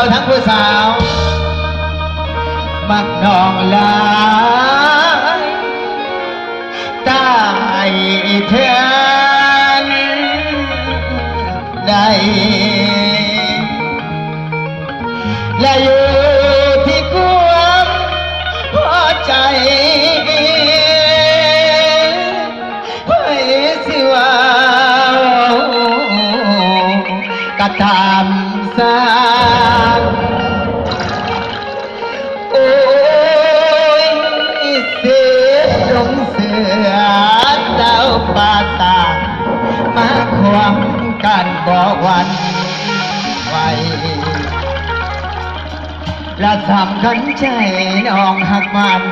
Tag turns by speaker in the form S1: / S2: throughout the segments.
S1: าวทั้งผู้สาวมักนองลายตายเถื่อนใดและอยู่ที่ความพอใจให้สิว่ากระทำสร้างโอ้ยเสียลงเสือเจ้าป่าตามาความกันบอกวันไว้และสำคัญใจน้องหักมัน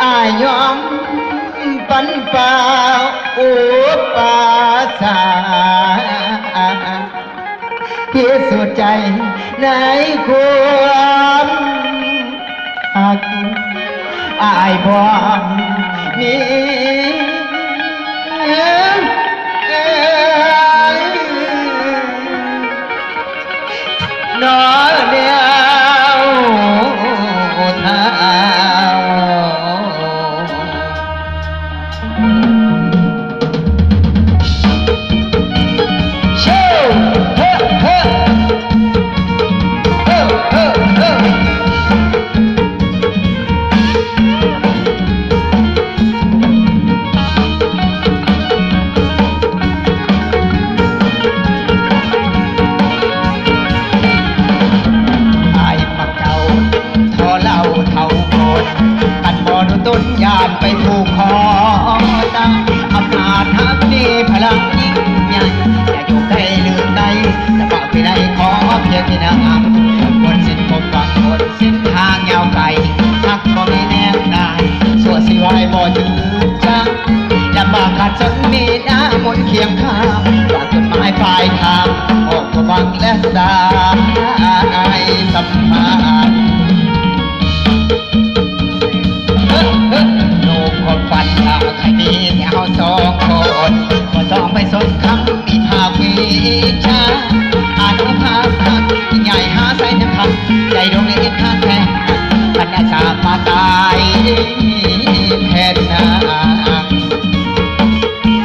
S1: อายยอมปันเปล่าอุปาสาที่สุดใจในความหักอายบอนนี้นอเดียวเท้าเชื่อเฮ้เฮ้เฮ้เฮ้เฮ้ต้นยานไปถูกคอตั้งอำนาจทัพนี้พลังยิ่งใหญ่อย่าอยู่ใกล้ลืมใดจะฝากไปได้ขอเพียงที่นางบนสิ้นผมฟังบนสิ้นทางยาวไกลทักบ่มีแนวได้ส่วนสิวายบ่จืดจังลำบากขาดจนมีหน้ามนเคียงข้ามฝากจดหมายปลายทางออกมาบังและสายสัมพันธ์